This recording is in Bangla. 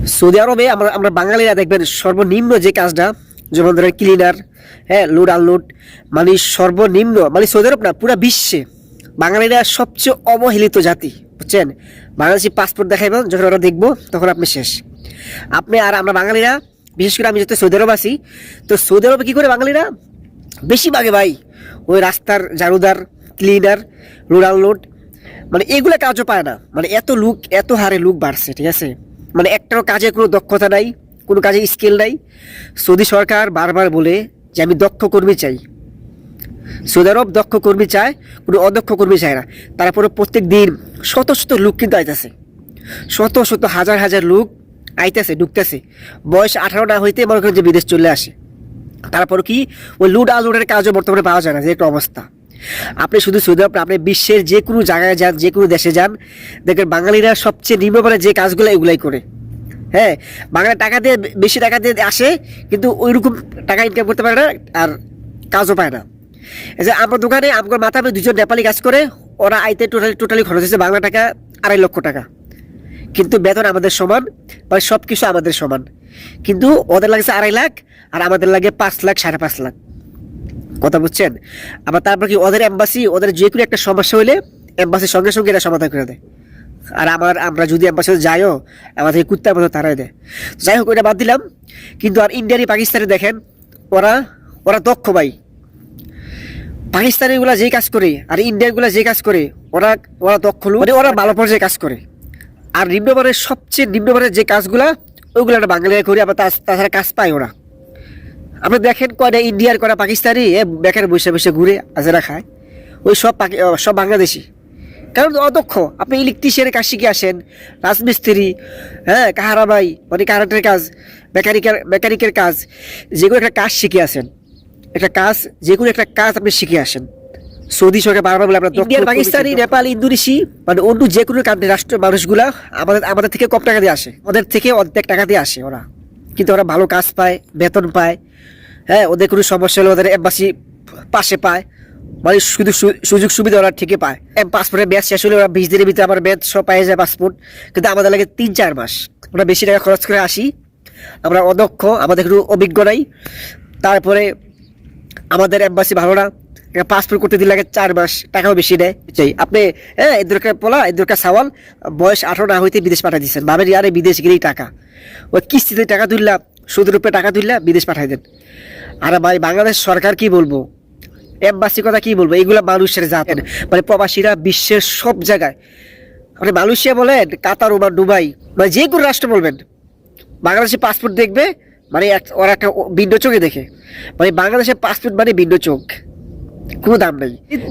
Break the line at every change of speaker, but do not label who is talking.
সৌদি আরবে আমরা আমরা বাঙালিরা দেখবেন সর্বনিম্ন যে কাজটা, যেমন ধরেন ক্লিনার, হ্যাঁ, লোড আনলোড, মানে সর্বনিম্ন, মানে সৌদি আরব না, পুরো বিশ্বে বাঙালিরা সবচেয়ে অবহেলিত জাতি, বুঝছেন? বাংলাদেশি পাসপোর্ট দেখাইবেন, যখন ওরা দেখবো তখন আপনি শেষ। আপনি আর আমরা বাঙালিরা, বিশেষ করে আমি যেহেতু সৌদি আরব আছি, তো সৌদি আরবে কী করে বাঙালিরা বেশিরভাগে ভাই ওই রাস্তার ঝাড়ুদার, ক্লিনার, লোড আনলোড, মানে এগুলো কাজও পায় না। মানে এত হারে লোক বাড়ছে, ঠিক আছে? মানে একটাও কাজে কোনো দক্ষতা নাই, কোনো কাজে স্কিল নাই। সৌদি সরকার বারবার বলে যে আমি দক্ষ কর্মী চাই। সৌদি আরব দক্ষ কর্মী চায়, কোনো অদক্ষ কর্মী চায় না। তারপরে প্রত্যেক দিন শত শত লোক কিন্তু আইতেছে, শত শত হাজার হাজার লোক আইতেছে, ঢুকতেছে। বয়স 18 না হইতে মনে করেন যে বিদেশ চলে আসে। তারপর কি ওই লুট আনলোডের কাজও বর্তমানে পাওয়া যায় না, যে একটা অবস্থা। আপনি শুধু সৌদি আরব, আপনি বিশ্বের যে কোনো জায়গায় যান, যে কোনো দেশে যান, দেখবেন বাঙালিরা সবচেয়ে নিম্নমানের যে কাজগুলো এগুলাই করে। হ্যাঁ, বাংলা টাকা দিয়ে, বেশি টাকা দিয়ে আসে, কিন্তু ওইরকম টাকা ইনকাম করতে পারে না, আর কাজও পায় না। এই যে আমার দোকানে আমার মাথা দুজন নেপালি কাজ করে, ওরা আইতে টোটালি খরচ হয়েছে বাংলা টাকা 2.5 লক্ষ টাকা। কিন্তু বেতন আমাদের সমান, মানে সব কিছু আমাদের সমান, কিন্তু ওদের লাগছে 2.5 লাখ, আর আমাদের লাগে 5 লাখ, 5.5 লাখ। কথা বুঝছেন? আবার তারপর কি ওদের এম্বাসি, ওদের যে কোনো একটা সমস্যা হলে এম্বাসির সঙ্গে সঙ্গে এটা সমাধান করে দেয়। আর আমরা যদি এম্বাসিতে যাইও, আমাদের কুত্তার মতো তারাই দেয়। যাই হোক, ওইটা বাদ দিলাম। কিন্তু আর ইন্ডিয়ানি পাকিস্তানি দেখেন, ওরা ওরা দক্ষ ভাই। পাকিস্তানিগুলা যে কাজ করে আর ইন্ডিয়ানগুলা যে কাজ করে, ওরা ওরা দক্ষ লোক, মানে ওরা ভালো পর্যায়ে কাজ করে। আর নিম্নমানের, সবচেয়ে নিম্নমানের যে কাজগুলা, ওইগুলো একটা বাঙালিরা করে, আবার তাছাড়া কাজ পায় ওরা। আপনি দেখেন কয়টা ইন্ডিয়ার, কয়টা পাকিস্তানি বেকার বসে বসে ঘুরে আজেরা খায়, ওই সব বাংলাদেশি। কারণ অদক্ষ। আপনি ইলেকট্রিশিয়ানের কাজ শিখে আসেন, রাজমিস্ত্রি, হ্যাঁ, কাহারাবাই, মানে কারেন্টের কাজ, মেকানিকের কাজ, যে কোনো একটা কাজ শিখে আসেন। যে কোনো একটা কাজ আপনি শিখে আসেন। সৌদি সরকার বারবার বলে আমরা ইন্ডিয়ান, পাকিস্তানি, নেপাল, ইন্দোনেশি, মানে অন্য যে কোনো কান্ট্রি রাষ্ট্রের মানুষগুলা আমাদের থেকে কম টাকা দিয়ে আসে, ওদের থেকে অর্ধেক টাকা দিয়ে আসে ওরা। কিন্তু ওরা ভালো কাজ পায়, বেতন পায়, হ্যাঁ, ওদের কোনো সমস্যা হলে ওদের এম্বাসি পাশে পায়, মানে শুধু সুযোগ সুবিধা ওরা ঠিকই পায়। পাসপোর্টের মেয়াদ শেষ হলে ওরা 20 দিনের ভিতরে আমার মেয়াদ সব পাই যায় পাসপোর্ট, কিন্তু আমাদের লাগে 3-4 মাস। আমরা বেশি টাকা খরচ করে আসি, আমরা অদক্ষ, আমাদের কোনো অভিজ্ঞ নাই। তারপরে আমাদের এম্বাসি ভালো না, পাসপোর্ট করতে দিলে লাগে 4 মাস, টাকাও বেশি নেয়। চাই আপনি, হ্যাঁ, এদেরকে সাওয়াল বয়স 18 না হইতে বিদেশ পাঠিয়ে দিচ্ছেন। ভাবেন আরে বিদেশ গেলেই টাকা, ওই কিস্তিতে টাকা তুললা, সুদের উপরে টাকা তুললা, বিদেশ পাঠাই দেন। আর ভাই বাংলাদেশ সরকার কি বলবো, এম্বাসি কথা কি বলবো, এগুলা মানুষের জাত, মানে প্রবাসীরা বিশ্বের সব জায়গায়, আপনি মালয়েশিয়া বলেন, কাতার, ওমান, দুবাই, মানে যে কোনো রাষ্ট্র বলবেন, বাংলাদেশে পাসপোর্ট দেখবে, মানে ওরা একটা ভিন্ন চোখে দেখে। মানে বাংলাদেশের পাসপোর্ট মানে ভিন্ন চোখ, কোনো দাম নেই।